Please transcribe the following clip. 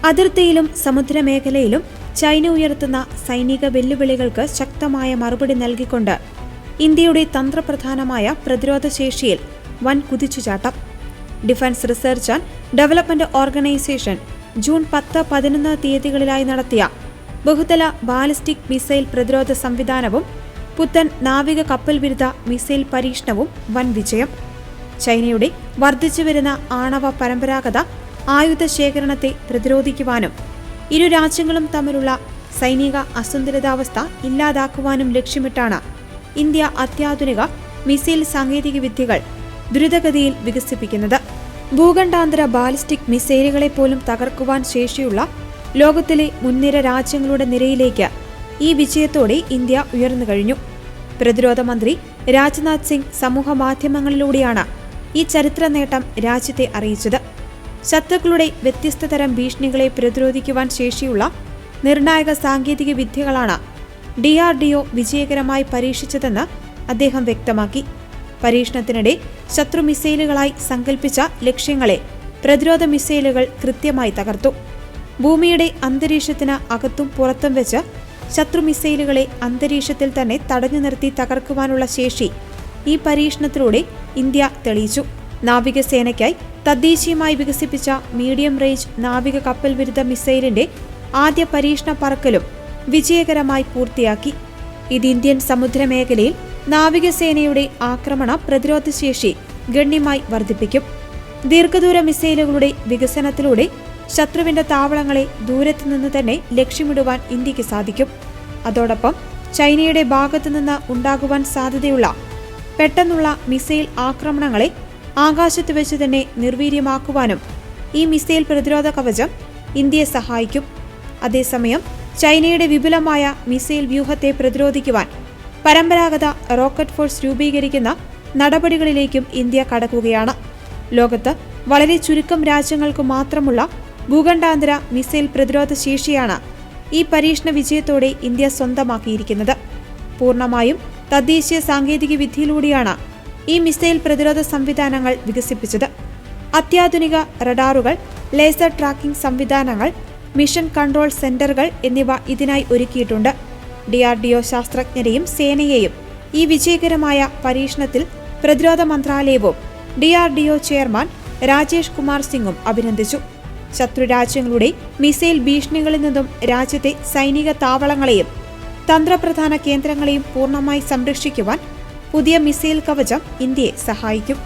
അതിർത്തിയിലും സമുദ്രമേഖലയിലും China ഉയർത്തുന്ന സൈനിക വെല്ലുവിളികൾക്ക് ശക്തമായ മറുപടി നൽകിക്കൊണ്ട് ഇന്ത്യയുടെ തന്ത്രപ്രധാനമായ പ്രതിരോധ ശേഷിയിൽ വൻ കുതിച്ചുചാട്ടം. Defence research and development organisation June 10-11 തീയതികളിലായി നടത്തിയ ബഹുതല ബാലിസ്റ്റിക് മിസൈൽ പ്രതിരോധ സംവിധാനവും പുത്തൻ നാവിക കപ്പൽ വിരുദ്ധ മിസൈൽ പരീക്ഷണവും വൻ വിജയം. ചൈനയുടെ വർദ്ധിച്ചുവരുന്ന ആണവ പരമ്പരാഗത ആയുധ ശേഖരണത്തെ പ്രതിരോധിക്കുവാനും ഇരു രാജ്യങ്ങളും തമ്മിലുള്ള സൈനിക അസന്തുലിതാവസ്ഥ ഇല്ലാതാക്കുവാനും ലക്ഷ്യമിട്ടാണ് ഇന്ത്യ അത്യാധുനിക മിസൈൽ സാങ്കേതിക വിദ്യകൾ ദ്രുതഗതിയിൽ വികസിപ്പിക്കുന്നത്. ഭൂഖണ്ഡാന്തര ബാലിസ്റ്റിക് മിസൈലുകളെ പോലും തകർക്കുവാൻ ശേഷിയുള്ള ലോകത്തിലെ മുൻനിര രാജ്യങ്ങളുടെ നിരയിലേക്ക് ഈ വിജയത്തോടെ ഇന്ത്യ ഉയർന്നു കഴിഞ്ഞു. പ്രതിരോധ മന്ത്രി രാജ്നാഥ് സിംഗ് സമൂഹ മാധ്യമങ്ങളിലൂടെയാണ് ഈ ചരിത്ര നേട്ടം രാജ്യത്തെ അറിയിച്ചത്. ശത്രുക്കളുടെ വ്യത്യസ്ത തരം ഭീഷണികളെ പ്രതിരോധിക്കുവാൻ ശേഷിയുള്ള നിർണായക സാങ്കേതിക വിദ്യകളാണ് DRDO വിജയകരമായി പരീക്ഷിച്ചതെന്ന് അദ്ദേഹം വ്യക്തമാക്കി. പരീക്ഷണത്തിനിടെ ശത്രു മിസൈലുകളായി സങ്കൽപ്പിച്ച ലക്ഷ്യങ്ങളെ പ്രതിരോധ മിസൈലുകൾ കൃത്യമായി തകർത്തു. ഭൂമിയുടെ അന്തരീക്ഷത്തിന് അകത്തും പുറത്തും വെച്ച് ശത്രു മിസൈലുകളെ അന്തരീക്ഷത്തിൽ തന്നെ തടഞ്ഞു നിർത്തി തകർക്കുവാനുള്ള ശേഷി ഈ പരീക്ഷണത്തിലൂടെ ഇന്ത്യ തെളിയിച്ചു. നാവികസേനയ്ക്കായി തദ്ദേശീയമായി വികസിപ്പിച്ച മീഡിയം റേഞ്ച് നാവിക കപ്പൽ വിരുദ്ധ മിസൈലിന്റെ ആദ്യ പരീക്ഷണ പറക്കലും വിജയകരമായി പൂർത്തിയാക്കി. ഇത് ഇന്ത്യൻ സമുദ്രമേഖലയിൽ നാവികസേനയുടെ ആക്രമണ പ്രതിരോധ ശേഷി ഗണ്യമായി വർദ്ധിപ്പിക്കും. ദീർഘദൂര മിസൈലുകളുടെ വികസനത്തിലൂടെ ശത്രുവിന്റെ താവളങ്ങളെ ദൂരത്തുനിന്ന് തന്നെ ലക്ഷ്യമിടുവാൻ ഇന്ത്യക്ക് സാധിക്കും. അതോടൊപ്പം ചൈനയുടെ ഭാഗത്തുനിന്ന് ഉണ്ടാകുവാൻ സാധ്യതയുള്ള പെട്ടെന്നുള്ള മിസൈൽ ആക്രമണങ്ങളെ ആകാശത്ത് വെച്ച് തന്നെ നിർവീര്യമാക്കുവാനും ഈ മിസൈൽ പ്രതിരോധ കവചം ഇന്ത്യയെ സഹായിക്കും. അതേസമയം ചൈനയുടെ വിപുലമായ മിസൈൽ വ്യൂഹത്തെ പ്രതിരോധിക്കുവാൻ പരമ്പരാഗത റോക്കറ്റ് ഫോഴ്സ് രൂപീകരിക്കുന്ന നടപടികളിലേക്കും ഇന്ത്യ കടക്കുകയാണ്. ലോകത്ത് വളരെ ചുരുക്കം രാജ്യങ്ങൾക്ക് മാത്രമുള്ള ഭൂഖണ്ഡാന്തര മിസൈൽ പ്രതിരോധ ശേഷിയാണ് ഈ പരീക്ഷണ വിജയത്തോടെ ഇന്ത്യ സ്വന്തമാക്കിയിരിക്കുന്നത്. പൂർണ്ണമായും തദ്ദേശീയ സാങ്കേതിക വിദ്യയിലൂടെയാണ് ഈ മിസൈൽ പ്രതിരോധ സംവിധാനങ്ങൾ വികസിപ്പിച്ചത്. അത്യാധുനിക റഡാറുകൾ, ലേസർ ട്രാക്കിംഗ് സംവിധാനങ്ങൾ, മിഷൻ കൺട്രോൾ സെന്ററുകൾ എന്നിവ ഇതിനായി ഒരുക്കിയിട്ടുണ്ട്. DRDO ശാസ്ത്രജ്ഞരെയും സേനയെയും ഈ വിജയകരമായ പരീക്ഷണത്തിൽ പ്രതിരോധ മന്ത്രാലയവും DRDO ചെയർമാൻ രാജേഷ് കുമാർ സിംഗും അഭിനന്ദിച്ചു. ശത്രു രാജ്യങ്ങളുടെ മിസൈൽ ഭീഷണികളിൽ നിന്നും രാജ്യത്തെ സൈനിക താവളങ്ങളെയും തന്ത്രപ്രധാന കേന്ദ്രങ്ങളെയും പൂർണ്ണമായി സംരക്ഷിക്കുവാൻ പുതിയ മിസൈൽ കവചം ഇന്ത്യയെ സഹായിക്കും.